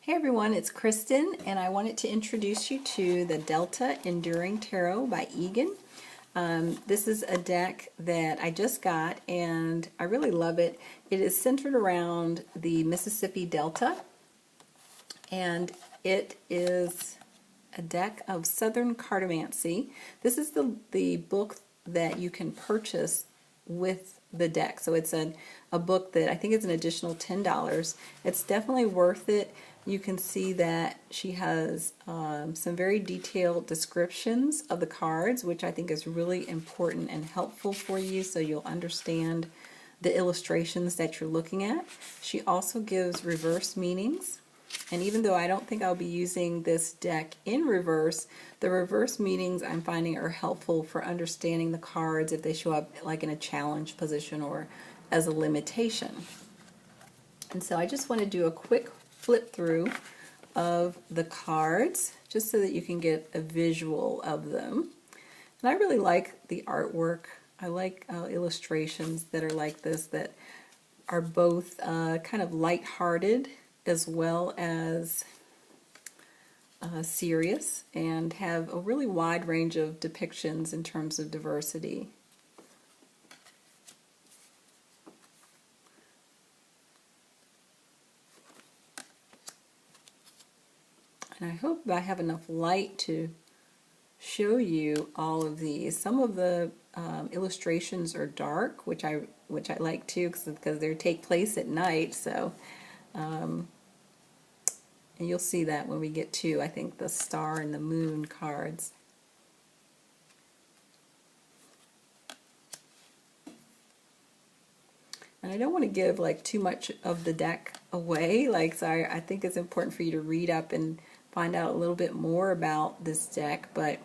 Hey everyone, it's Kristen, and I wanted to introduce you to the Delta Enduring Tarot by Egan. This is a deck that I just got, and I really love it. It is centered around the Mississippi Delta, and it is a deck of Southern Cartomancy. This is the book that you can purchase with the deck. So it's a book that I think is an additional $10. It's definitely worth it. You can see that she has some very detailed descriptions of the cards, which I think is really important and helpful for you so you'll understand the illustrations that you're looking at. She also gives reverse meanings. And even though I don't think I'll be using this deck in reverse, the reverse meanings I'm finding are helpful for understanding the cards if they show up like in a challenge position or as a limitation. And so I just want to do a quick flip through of the cards just so that you can get a visual of them. And I really like the artwork. I like illustrations that are like this that are both kind of lighthearted as well as serious and have a really wide range of depictions in terms of diversity. And I hope I have enough light to show you all of these. Some of the illustrations are dark, which I like too, because they take place at night. So, and you'll see that when we get to, I think, the star and the moon cards. And I don't want to give like too much of the deck away. So I think it's important for you to read up and find out a little bit more about this deck, but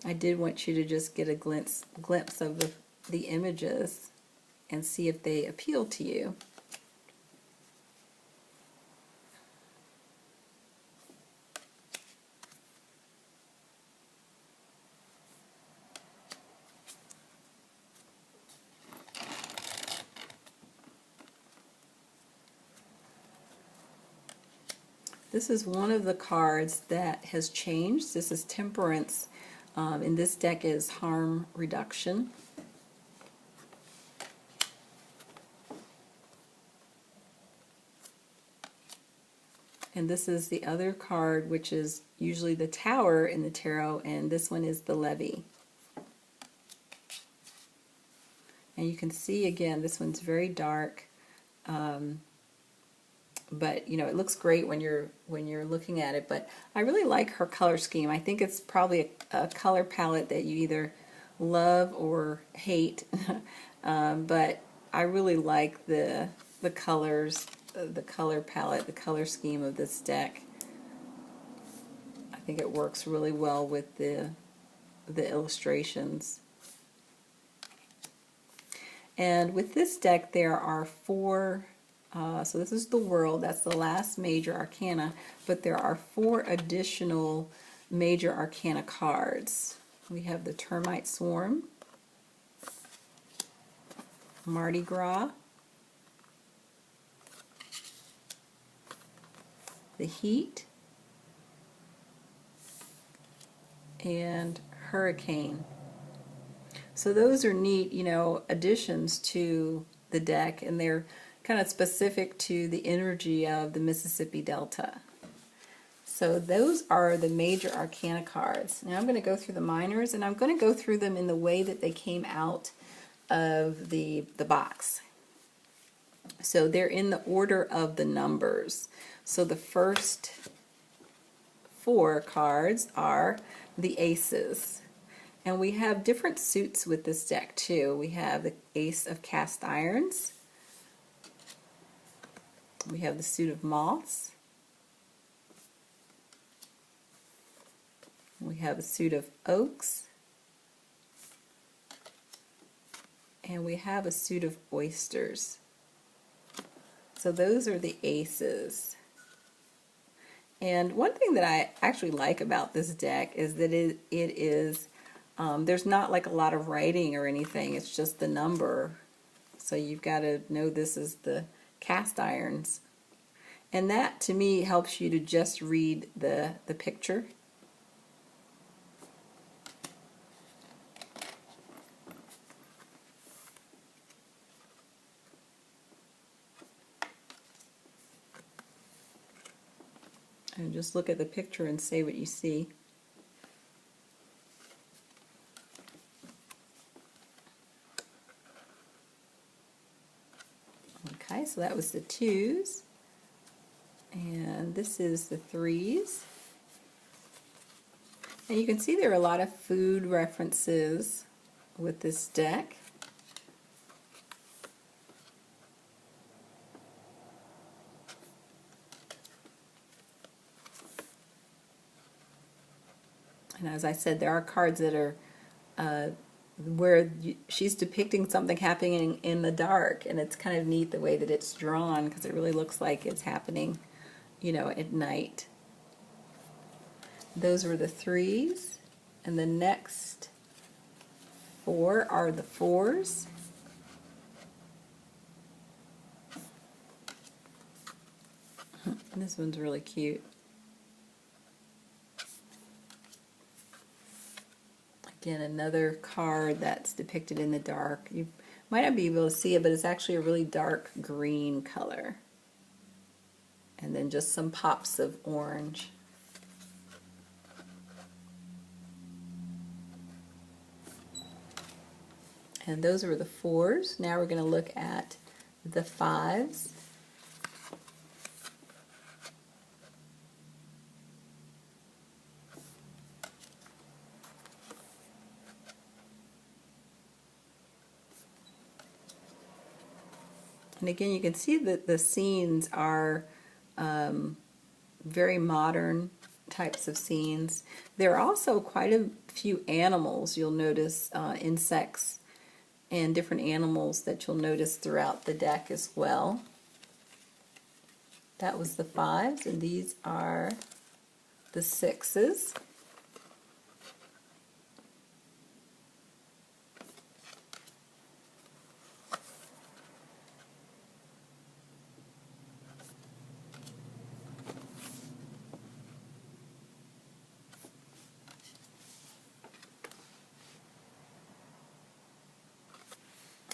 I did want you to just get a glimpse of the images and see if they appeal to you. This is one of the cards that has changed. This is Temperance. In this deck is Harm Reduction. And this is the other card, which is usually the Tower in the tarot, and this one is the Levy. And you can see again, this one's very dark. But you know, it looks great when you're looking at it. But I really like her color scheme. I think it's probably a color palette that you either love or hate. But I really like the colors, the color palette, the color scheme of this deck. I think it works really well with the illustrations. And with this deck, there are four. So this is the World, that's the last major arcana, but there are four additional major arcana cards. We have the Termite Swarm, Mardi Gras, the Heat, and Hurricane. So those are neat, you know, additions to the deck, and they're kind of specific to the energy of the Mississippi Delta. So those are the major arcana cards. Now I'm going to go through the minors, and I'm going to go through them in the way that they came out of the box. So they're in the order of the numbers. So the first four cards are the aces. And we have different suits with this deck too. We have the Ace of Cast Irons. We have the suit of Moths. We have a suit of Oaks. And we have a suit of Oysters. So those are the aces. And one thing that I actually like about this deck is that it is, there's not like a lot of writing or anything. It's just the number. So you've got to know this is the cast irons. And that to me helps you to just read the picture. And just look at the picture and say what you see. Okay, so that was the 2s. And this is the 3s. And you can see there are a lot of food references with this deck. And as I said, there are cards that are where she's depicting something happening in the dark, and it's kind of neat the way that it's drawn because it really looks like it's happening, you know, at night. Those were the 3s, and the next 4 are the 4s. This one's really cute. Again, another card that's depicted in the dark. You might not be able to see it, but it's actually a really dark green color. And then just some pops of orange. And those were the 4s. Now we're going to look at the 5s. And again, you can see that the scenes are very modern types of scenes. There are also quite a few animals, you'll notice, insects and different animals that you'll notice throughout the deck as well. That was the 5s, and these are the 6s.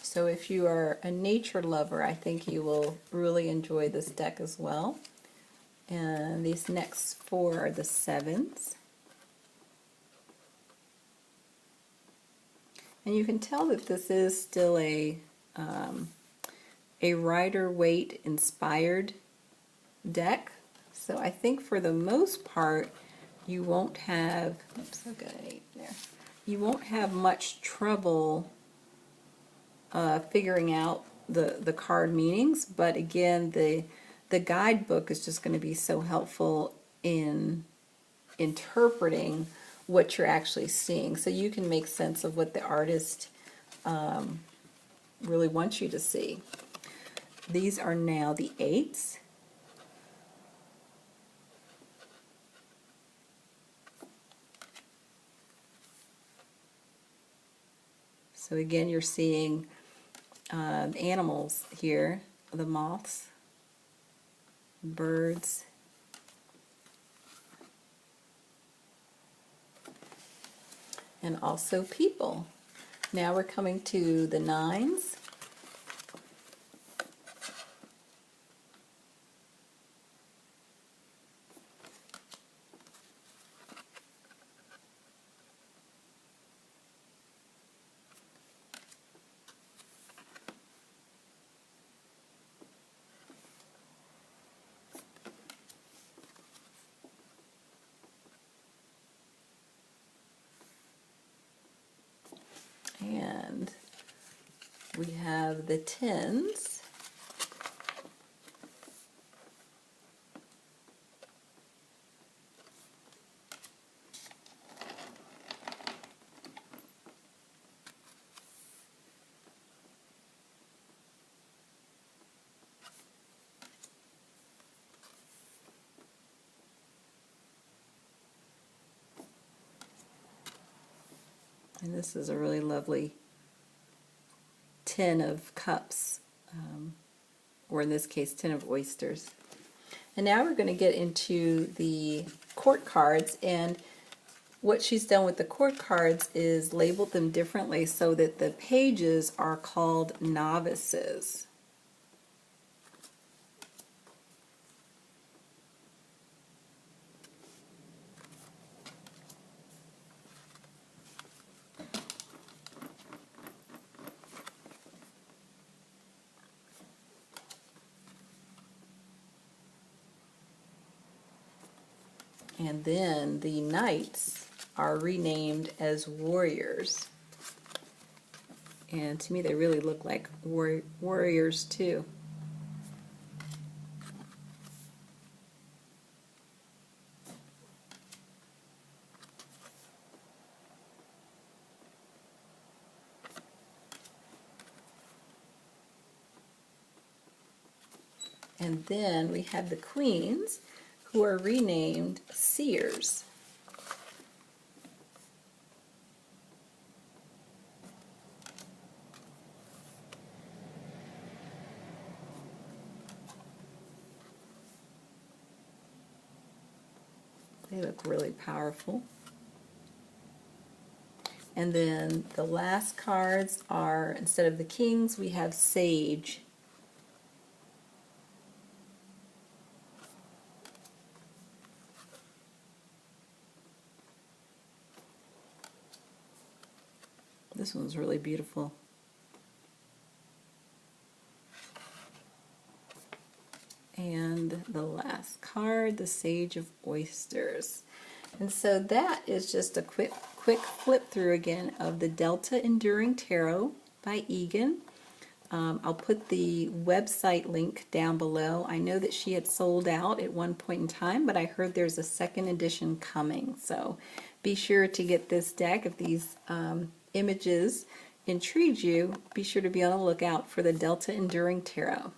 So if you are a nature lover, I think you will really enjoy this deck as well. And these next 4 are the 7s. And you can tell that this is still a Rider-Waite inspired deck. So I think for the most part you won't have, oops, I've got an 8 there. You won't have much trouble figuring out the card meanings, but again, the guidebook is just going to be so helpful in interpreting what you're actually seeing, so you can make sense of what the artist really wants you to see. These are now the 8s. So again, you're seeing animals here, the moths, birds, and also people. Now we're coming to the 9s. And we have the 10s. And this is a really lovely 10 of cups, or in this case 10 of oysters. And now we're going to get into the court cards, and what she's done with the court cards is labeled them differently so that the pages are called novices. And then the knights are renamed as warriors. And to me they really look like warriors too. And then we have the queens, who are renamed seers. They look really powerful. And then the last cards are, instead of the kings, we have sage. This one's really beautiful. And the last card, the Sage of Oysters. And so that is just a quick flip through again of the Delta Enduring Tarot by Egan. I'll put the website link down below. I know that she had sold out at one point in time, but I heard there's a second edition coming. So be sure to get this deck. If these images intrigued you, be sure to be on the lookout for the Delta Enduring Tarot.